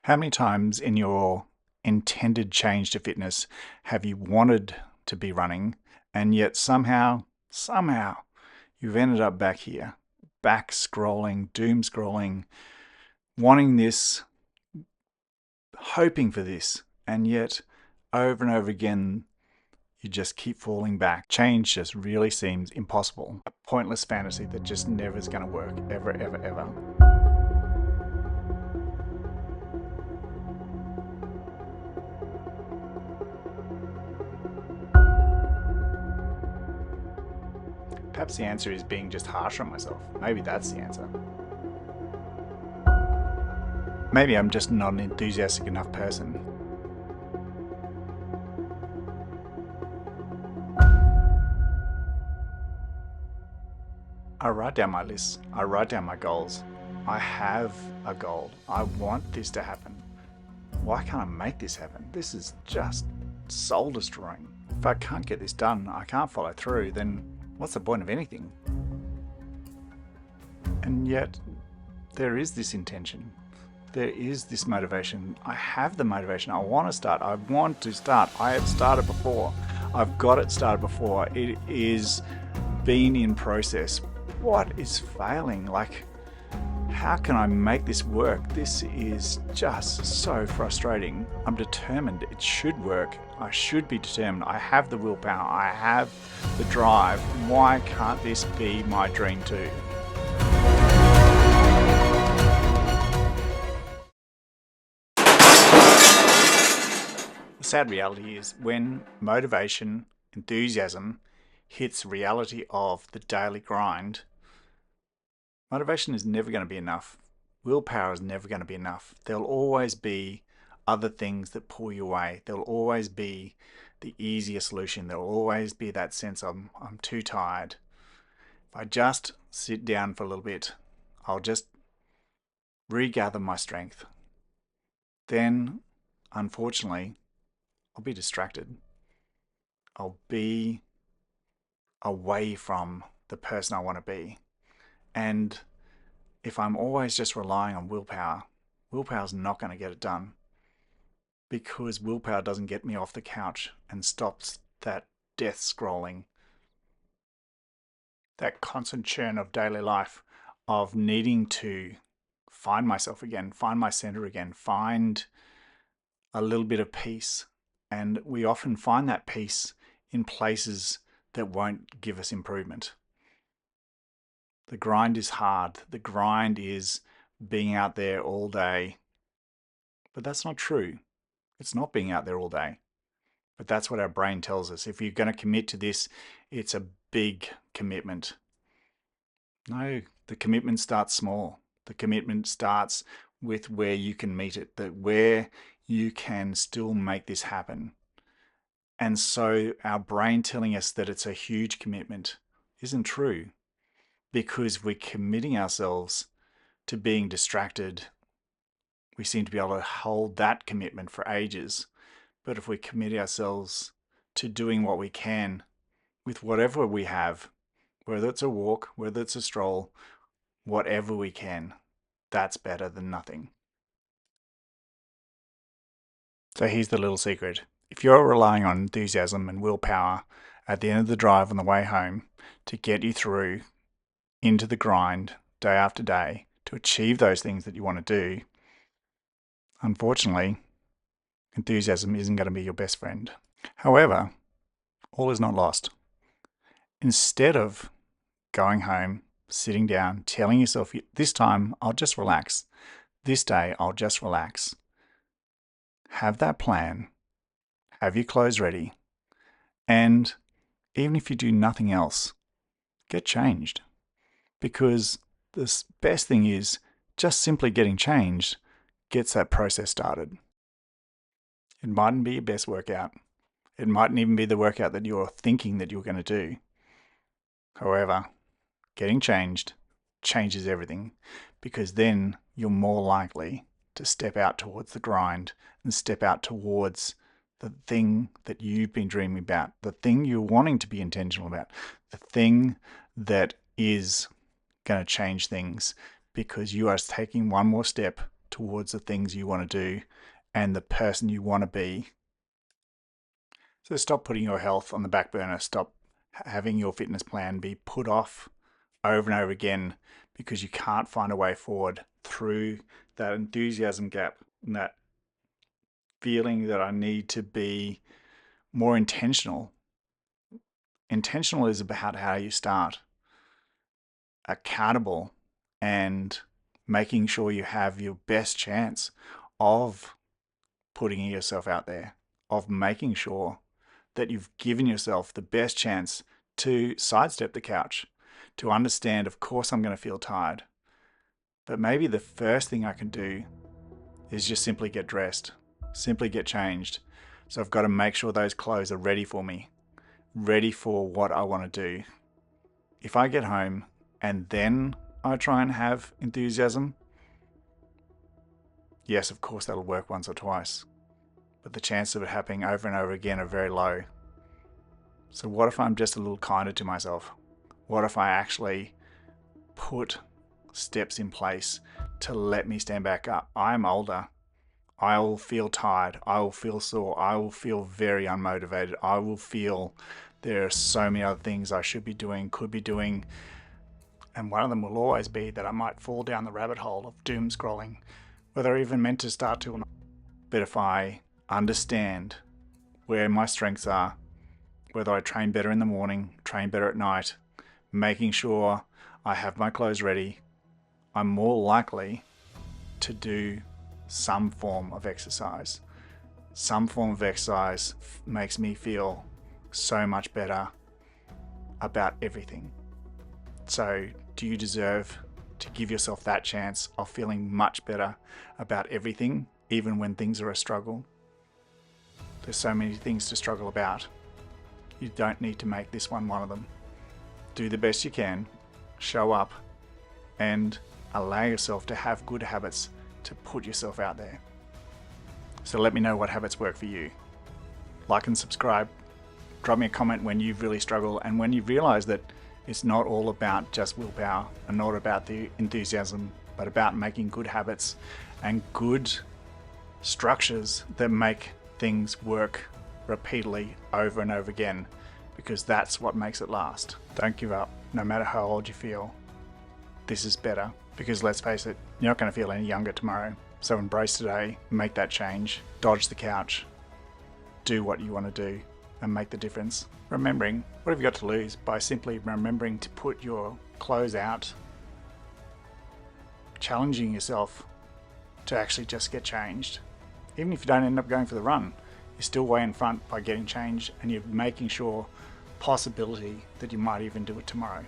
How many times in your intended change to fitness have you wanted to be running, and yet somehow you've ended up back here, back scrolling, doom scrolling, wanting this, hoping for this, and yet over and over again you just keep falling back. Change just really seems impossible. A pointless fantasy that just never is going to work, ever, ever, ever. Perhaps the answer is being just harsh on myself. Maybe that's the answer. Maybe I'm just not an enthusiastic enough person. I write down my lists. I write down my goals. I have a goal. I want this to happen. Why can't I make this happen? This is just soul destroying. If I can't get this done, I can't follow through, then what's the point of anything? And yet, there is this intention. There is this motivation. I have the motivation. I want to start. I want to start. I have started before. I've got it started before. It is been in process. What is failing? Like, how can I make this work? This is just so frustrating. I'm determined it should work. I should be determined. I have the willpower. I have the drive. Why can't this be my dream too? The sad reality is when motivation, enthusiasm hits reality of the daily grind, motivation is never going to be enough. Willpower is never going to be enough. There'll always be other things that pull you away. There'll always be the easier solution. There'll always be that sense of I'm too tired. If I just sit down for a little bit, I'll just regather my strength. Then, unfortunately, I'll be distracted. I'll be away from the person I want to be. And if I'm always just relying on willpower's not going to get it done, because willpower doesn't get me off the couch and stops that death scrolling, that constant churn of daily life, of needing to find myself again, find my center again, find a little bit of peace. And we often find that peace in places that won't give us improvement. The grind is hard. The grind is being out there all day. But that's not true. It's not being out there all day. But that's what our brain tells us. If you're going to commit to this, it's a big commitment. No, the commitment starts small. The commitment starts with where you can meet it, that where you can still make this happen. And so our brain telling us that it's a huge commitment isn't true, because we're committing ourselves to being distracted. We seem to be able to hold that commitment for ages. But if we commit ourselves to doing what we can with whatever we have, whether it's a walk, whether it's a stroll, whatever we can, that's better than nothing. So here's the little secret. If you're relying on enthusiasm and willpower at the end of the drive on the way home to get you through into the grind day after day to achieve those things that you want to do, unfortunately, enthusiasm isn't going to be your best friend. However, all is not lost. Instead of going home, sitting down, telling yourself, this time I'll just relax. This day I'll just relax. Have that plan. Have your clothes ready. And even if you do nothing else, get changed. Because the best thing is just simply getting changed gets that process started. It mightn't be your best workout. It mightn't even be the workout that you're thinking that you're going to do. However, getting changed changes everything, because then you're more likely to step out towards the grind and step out towards the thing that you've been dreaming about, the thing you're wanting to be intentional about, the thing that is going to change things, because you are taking one more step towards the things you want to do and the person you want to be. So stop putting your health on the back burner. Stop having your fitness plan be put off over and over again because you can't find a way forward through that enthusiasm gap and that feeling that I need to be more intentional. Intentional is about how you start. Accountable and making sure you have your best chance of putting yourself out there, of making sure that you've given yourself the best chance to sidestep the couch, to understand, of course, I'm going to feel tired, but maybe the first thing I can do is just simply get dressed, simply get changed. So I've got to make sure those clothes are ready for me, ready for what I want to do. If I get home and then I try and have enthusiasm, yes, of course, that'll work once or twice, but the chances of it happening over and over again are very low. So what if I'm just a little kinder to myself? What if I actually put steps in place to let me stand back up? I'm older. I will feel tired. I will feel sore. I will feel very unmotivated. I will feel there are so many other things I should be doing, could be doing. And one of them will always be that I might fall down the rabbit hole of doom scrolling, whether I even meant to start to or not. But if I understand where my strengths are, whether I train better in the morning, train better at night, making sure I have my clothes ready, I'm more likely to do some form of exercise. Some form of exercise makes me feel so much better about everything. So do you deserve to give yourself that chance of feeling much better about everything, even when things are a struggle? There's so many things to struggle about. You don't need to make this one of them. Do the best you can, show up, and allow yourself to have good habits to put yourself out there. So let me know what habits work for you. Like and subscribe. Drop me a comment when you really struggle and when you realize that it's not all about just willpower and not about the enthusiasm, but about making good habits and good structures that make things work repeatedly over and over again, because that's what makes it last. Don't give up, no matter how old you feel. This is better, because let's face it, you're not going to feel any younger tomorrow. So embrace today, make that change, dodge the couch, do what you want to do and make the difference. Remembering, what have you got to lose by simply remembering to put your clothes out, challenging yourself to actually just get changed. Even if you don't end up going for the run, you're still way in front by getting changed, and you're making sure possibility that you might even do it tomorrow.